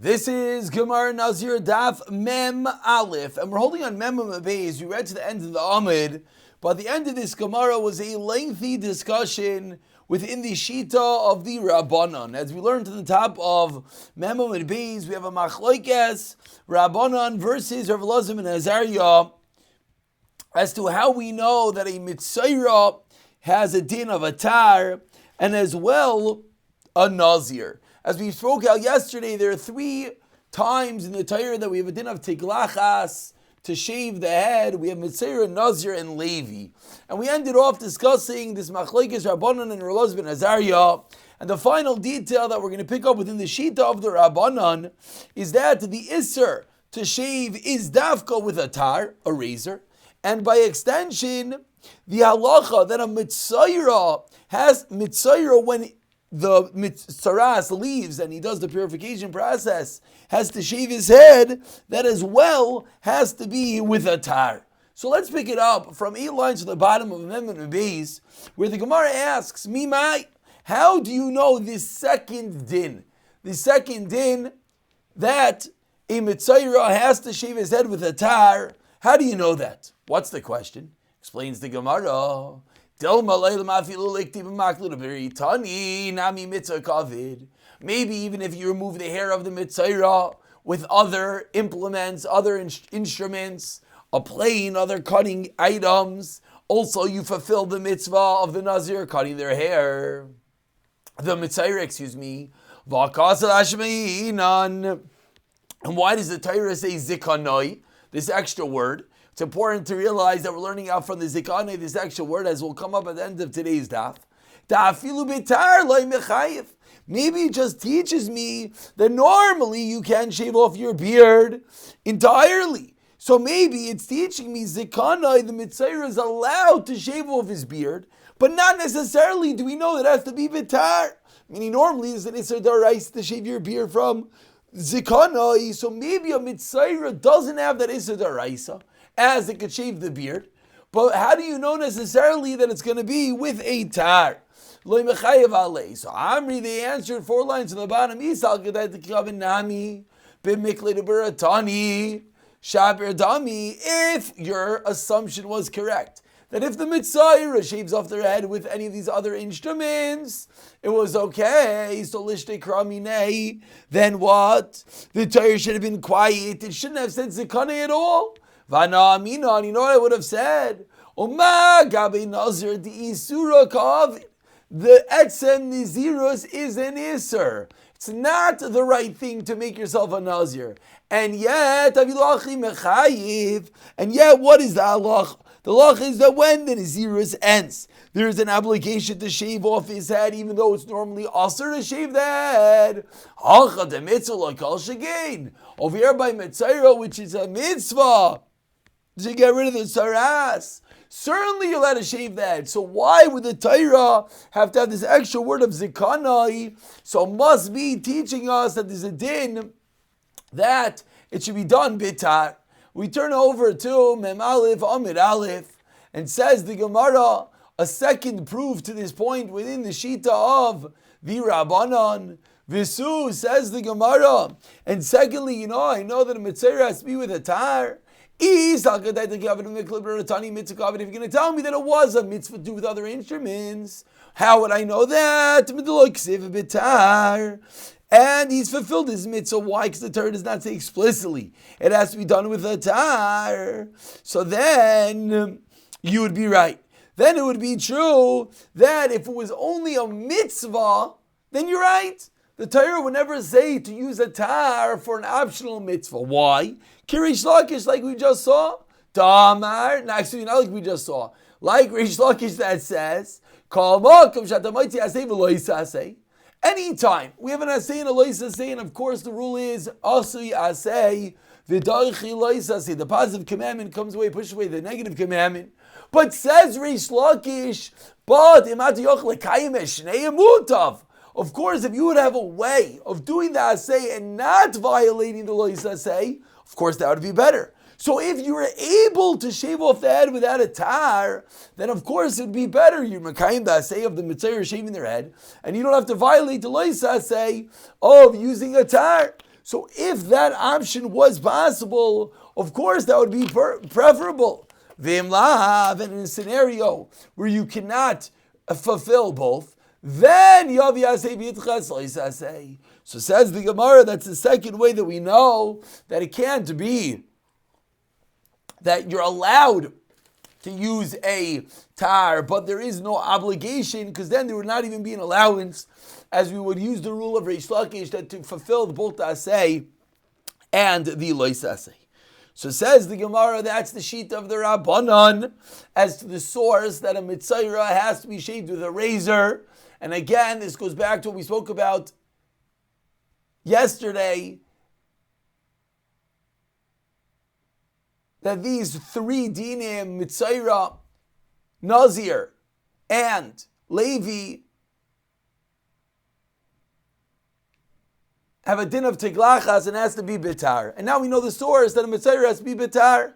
This is Gemara Nazir Daf Mem Aleph, and we're holding on Mem Beis. We read to the end of the Amid, but the end of this Gemara was a lengthy discussion within the Shita of the Rabbanon. As we learned to the top of Mem Beis, we have a Machlokes Rabbanon versus Rav Elazar and Azariah as to how we know that a Mitzayra has a din of a tar and as well a Nazir. As we spoke out yesterday, there are 3 times in the Torah that we have a din of tiglachas, to shave the head. We have Mitzayra, Nazir, and Levi. And we ended off discussing this Machlokes Rabbanon and Rav Elazar ben Azariah. And the final detail that we're going to pick up within the Shita of the Rabbanon is that the Isser to shave is dafka with a tar, a razor. And by extension, the halacha that a Mitzayra has Mitzayra when the Mitzaras leaves and he does the purification process, has to shave his head, that as well has to be with a tar. So let's pick it up from 8 lines to the bottom of Amendment Beis, where the Gemara asks, Mimai, how do you know this second din? The second din that a Mitzayra has to shave his head with a tar. How do you know that? What's the question? Explains the Gemara. Maybe even if you remove the hair of the Mitzayra with other implements, other instruments, a plane, other cutting items, also you fulfill the mitzvah of the Nazir cutting their hair. The Mitzayra, And why does the Torah say zikanoi, this extra word? It's important to realize that we're learning out from the zikanoi, this extra word, as will come up at the end of today's daf. Maybe it just teaches me that normally you can shave off your beard entirely. So maybe it's teaching me zikanoi, the Mitzayra is allowed to shave off his beard, but not necessarily do we know that it has to be bitar. Meaning normally it's an Isser D'Oraisa to shave your beard from zikanoi, so maybe a Mitzayra doesn't have that Isser D'Oraisa, as it could shave the beard. But how do you know necessarily that it's going to be with a tar? So Amri, they answered 4 lines on the bottom. If your assumption was correct, that if the Mitzayra shaves off their head with any of these other instruments, it was okay. So then what? The Torah should have been quiet. It shouldn't have said Zikane at all. Vana Amina, you know what I would have said? Oma Gabe Nazir the Isura Kav. The Etzem Nizirus is an Isser. It's not the right thing to make yourself a Nazir. And yet, what is the halach? The halach is that when the Nazirus ends, there is an obligation to shave off his head, even though it's normally asur to shave the head. Over here by Mitzayra, which is a mitzvah, to get rid of the saras, certainly you're allowed to shave the head. So why would the Torah have to have this extra word of zikanai? So must be teaching us that there's a din that it should be done bitar. We turn over to Mem Aleph, Amid Aleph, and says the Gemara, a second proof to this point within the Shita of the Rabbanon. Visu, says the Gemara. And secondly, I know that a Mitzayra has to be with a tar. If you're going to tell me that it was a mitzvah to do with other instruments, how would I know that? And he's fulfilled his mitzvah. Why? Because the Torah does not say explicitly it has to be done with a tar. So then you would be right. Then it would be true that if it was only a mitzvah, then you're right. The Torah would never say to use a tar for an optional mitzvah. Why? Kirish Lakish, like we just saw. Damar, no, actually not like we just saw. Like Rish Lakish that says, anytime we have an asay and a lois asay, and of course the rule is asui asay, v'darchi lois asay. The positive commandment comes away, pushes away the negative commandment. But says Rish Lakish, but imati yoch lekayim eshnei mutav. Of course, if you would have a way of doing the asay and not violating the lois asay, of course that would be better. So if you were able to shave off the head without a tar, then of course it would be better. You're makayim the asay of the Mitzayra shaving their head, and you don't have to violate the lois asay of using a tar. So if that option was possible, of course that would be preferable. And in a scenario where you cannot fulfill both, then so says the Gemara, that's the second way that we know that it can't be that you're allowed to use a tar, but there is no obligation, because then there would not even be an allowance, as we would use the rule of Reish Lakish, that to fulfill both the asay and the lois asay. So says the Gemara, that's the sheet of the Rabbanan, as to the source that a mitzayra has to be shaved with a razor. And again, this goes back to what we spoke about yesterday, that these three dinim, mitzayra, Nazir, and Levi, have a din of tiglachas and has to be bitar. And now we know the source that a mitzayra has to be bitar.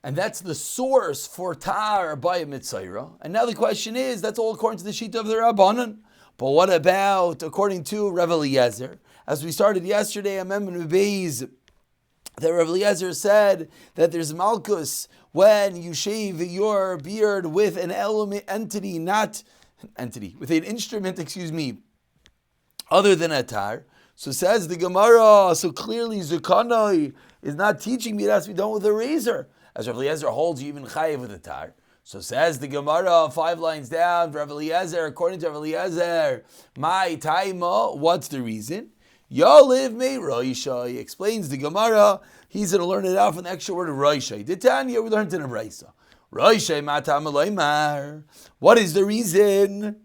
And that's the source for tar by a mitzayra. And now the question is, that's all according to the sheet of the Rabbanan. But what about according to Rav Eliezer? As we started yesterday, Amendment Beis, that Rav Eliezer said that there's malchus when you shave your beard with an with an instrument, other than a tar. So says the Gemara, so clearly Zukanai is not teaching me it has to be done with a razor. As Rav Eliezer holds, you even chayiv with a tar. So says the Gemara, 5 lines down, Rav Eliezer, according to Rav Eliezer, my taima, what's the reason? Yoliv me Roisha. He explains the Gemara, he's going to learn it out from the extra word of Roisha. Ditanya, we learned in a Braisa. Roisha matam aloymar. What is the reason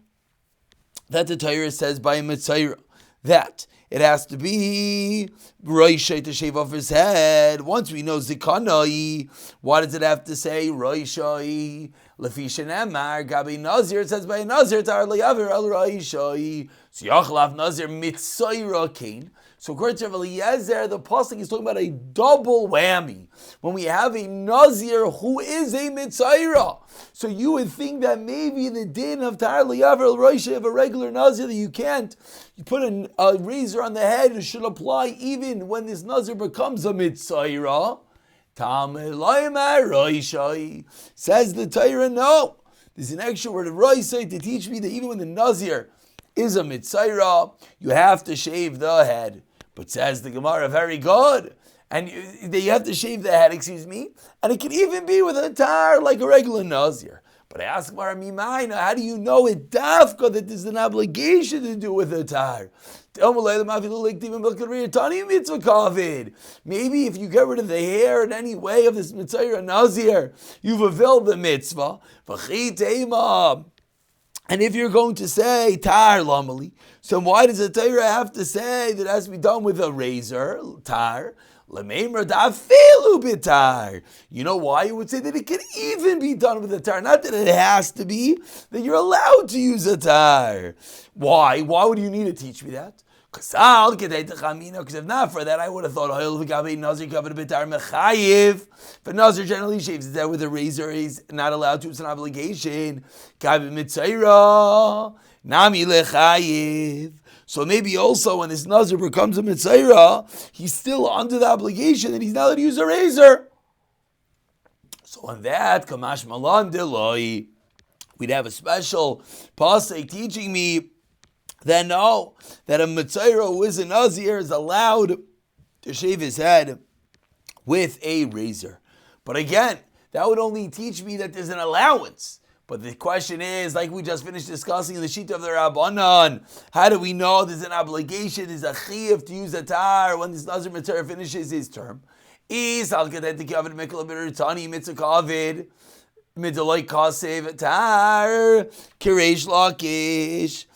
that the Torah says by a mitzayra that it has to be Roisha to shave off his head? Once we know Zikanai, why does it have to say Roisha? Lefishan Emar, Gabi Nazir, it says by a Nazir, Tar Le'aver al Roisha. So Yachlav Nazir mitzayra kain. So according to Rav Eliezer, the pasuk is talking about a double whammy. When we have a Nazir who is a mitzayra. So you would think that maybe the din of Tar Le'aver al Roisha of a regular Nazir that you can't, you put a razor on the head, it should apply even when this Nazir becomes a mitzayra. Says the Torah, no. There's an extra word of Roisha to teach me that even when the Nazir is a mitzayra, you have to shave the head. But says the Gemara, very good. And you have to shave the head, and it can even be with a tar like a regular Nazir. But I ask Gemara, how do you know it dafka that there's an obligation to do with a tar? Maybe if you get rid of the hair in any way of this mitzayra Nazir, you've fulfilled the mitzvah. And if you're going to say tar lamali, so why does the Torah have to say that it has to be done with a razor, tar? You know why you would say that it can even be done with a tar? Not that it has to be, that you're allowed to use a tar. Why? Why would you need to teach me that? Because if not for that, I would have thought but Nazir generally shaves his head with a razor. He's not allowed to. It's an obligation. So maybe also when this Nazir becomes a mitzayra, he's still under the obligation that he's not allowed to use a razor. So on that, kamash malan deloi, we'd have a special pasuk teaching me that no, that a mitzayra who is a Nazir is allowed to shave his head with a razor. But again, that would only teach me that there's an allowance. But the question is, like we just finished discussing in the sheet of the Rabbanan, how do we know there's an obligation, there's a chiyuv to use a tar when this Nazir mitzayra finishes his term? Is al kedei tikavid mikol b'ritani mitzvah kavid midoloi kasev tar kireish lakish.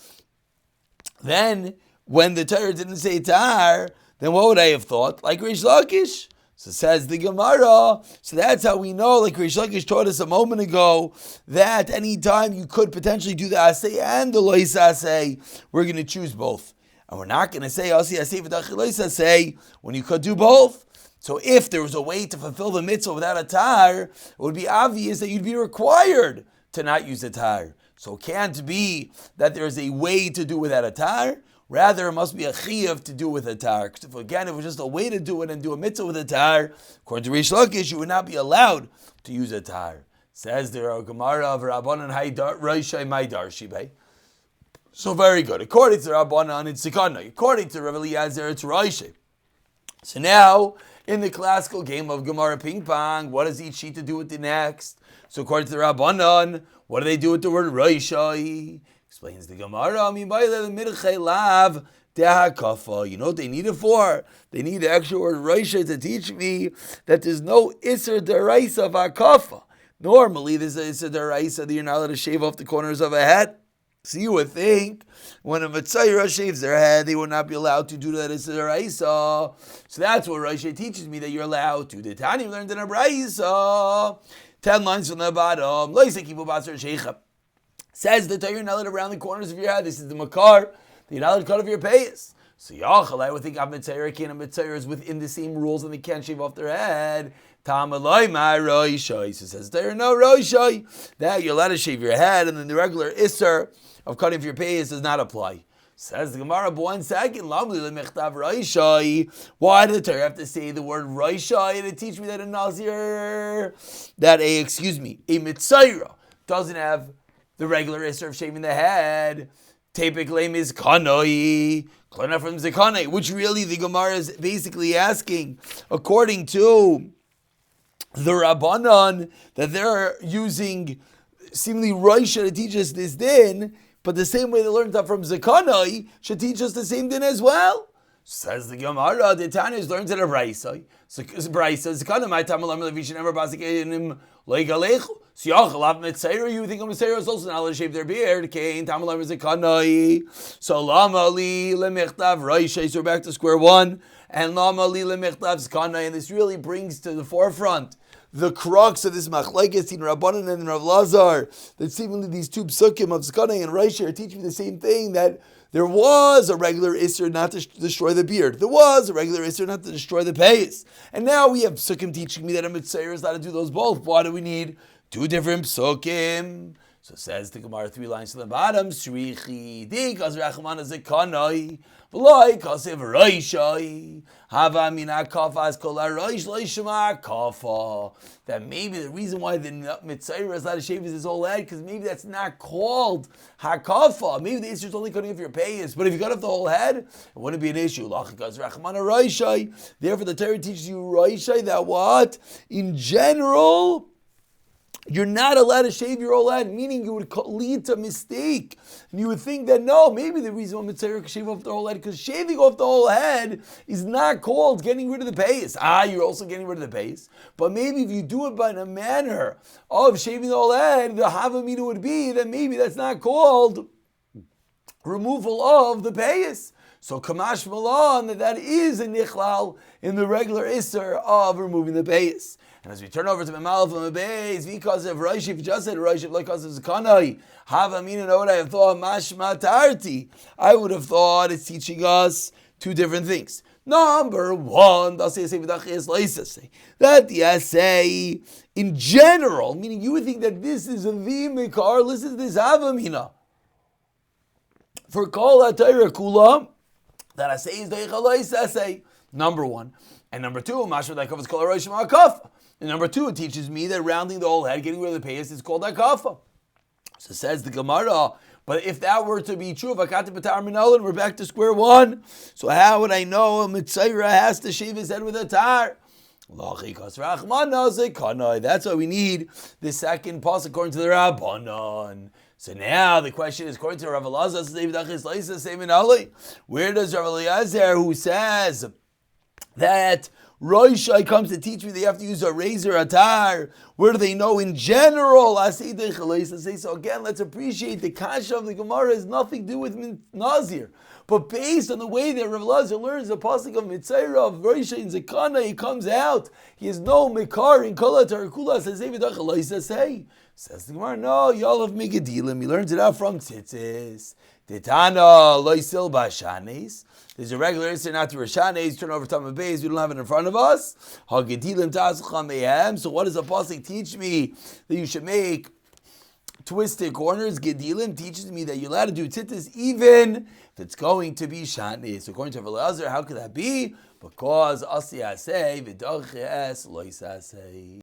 Then, when the Torah didn't say tar, then what would I have thought? Like Reish Lakish? So says the Gemara, so that's how we know, like Reish Lakish taught us a moment ago, that any time you could potentially do the asay and the lois asay, we're going to choose both. And we're not going to say asay asay v'dachi lois asay when you could do both. So if there was a way to fulfill the mitzvah without a tar, it would be obvious that you'd be required to not use a tar. So it can't be that there's a way to do without a tar. Rather, it must be a chiyuv to do with a tar. Again, if it was just a way to do it and do a mitzvah with a tar, according to Rish Lakish, you would not be allowed to use a tar. Says there are Gemara of Rabbanan Roishai Maidar Shibei. So very good. According to Rabbanan, it's Sikana. According to Rav Eliezer, it's Roishai. So now, in the classical game of Gemara Ping Pong, what does each sheet to do with the next? So according to the Rabbanan, what do they do with the word Roishai? Explains the Gemara, you know what they need it for? They need the extra word Roishai to teach me that there's no Isser Deraisa of Hakafa. Normally, there's an Isser Deraisa that you're not allowed to shave off the corners of a head. So you would think when a Mitzayra shaves their head, they would not be allowed to do that Isser Deraisa. So that's what Roishai teaches me that you're allowed to. The Tani learned in a Braisa. 10 lines from the bottom. Says the Torah, you're not allowed around the corners of your head. This is the makar. You're not allowed to cut off your payas. So Yachal, I would think Mitzayra is within the same rules and they can't shave off their head. Tamalai ma roishai. So says the Torah, no roishai. That you're allowed to shave your head, and then the regular isser of cutting off your payas does not apply. Says the Gemara, but 1 second. Why did the Torah have to say the word roishai to teach me that a Nazir, that a Mitzayra doesn't have the regular isser of shaving the head? Typically is kanoi, klana from zekanai, which really the Gemara is basically asking, according to the Rabbanan, that they're using seemingly Roisha to teach us this din, but the same way they learned that from zekanai should teach us the same din as well. Says the Gemara, the Tanis learns it a Braisa. So Braisa, zekanai my tamalam levishin ever basikenim leigalechu. So Yachalav Mitzayra, you think a Mitzayra is also not allowed to shave their beard. Kain Tamalam is a Kanai. So Lama Li Lemichtav Roishai. So we're back to square one. And Lama Li Lemichtav Kanai. And this really brings to the forefront the crux of this machlekes in Rabbanan and Rav Lazar. That seemingly these two psukim of Kanai and Roishai are teaching me the same thing, that there was a regular Isser not to destroy the beard. There was a regular Isser not to destroy the payas. And now we have psukim teaching me that a Mitzayra is not to do those both. Why do we need two different psukim? So says the Gemara 3 lines to the bottom. Shrichi dikas rachman zekanai v'loi kasev roishai hava mina kafas kol haroish loishma kafa. That maybe the reason why the Mitzayra is allowed to shave his whole head, because maybe that's not called hakafa. Maybe the issue is only cutting off your payas, but if you cut off the whole head, it wouldn't be an issue. Lachikas rachman roishai. Therefore, the Torah teaches you roishai that what in general you're not allowed to shave your whole head, meaning it would lead to mistake. And you would think that no, maybe the reason why Mitzayra can shave off the whole head, because shaving off the whole head is not called getting rid of the payas. You're also getting rid of the payas. But maybe if you do it by a manner of shaving the whole head, the havamina would be that maybe that's not called removal of the payas. So Kamash Malan, that is a nichlal in the regular isser of removing the payas. And as we turn over to Memalef and Mebeis, because of Rosh, if you just said Rosh, because of Zakanai, have a meaning, what I have thought, Mashma Tarti, I would have thought it's teaching us two different things. Number one, that the essay in general, meaning you would think that this is a v'mikar, this is this avamina. For kol ha'tayra kula, that essay is deichalois essay. Number one. And number two, Mashma Daikov is called a Rosh Ma'akaf. And number two, it teaches me that rounding the whole head, getting rid of the payas, is called akafa. So says the Gemara, but if that were to be true, we're back to square one. So how would I know a Mitzayra has to shave his head with a tar? That's why we need the second pasuk according to the Rabbanon. So now the question is, according to Rav Elazar, where does Rav Eliezer, who says that Roishai comes to teach me they have to use a razor atar, where do they know in general? So again, let's appreciate the kasha of the Gemara has nothing to do with Nazir. But based on the way that Rav Elazar learns the pasuk of Mitzayra of Roishai and Zakana, he comes out, he has no mekar in kol ha'tarakula, says the Gemara, no, y'all have Megadilim, he learns it out from Tzitzis. Titana loisil bashanes. There's a regular Isser not to Rashanes. Turn over Tamar Beis. We don't have it in front of us. Hagedilim tasacham mehem. So what does the pasuk teach me? That you should make twisted corners. Gedilim teaches me that you're allowed to do tzitzis even if it's going to be shatnez. So according to Elazar, how could that be? Because Asi Aseh v'doches lois Aseh.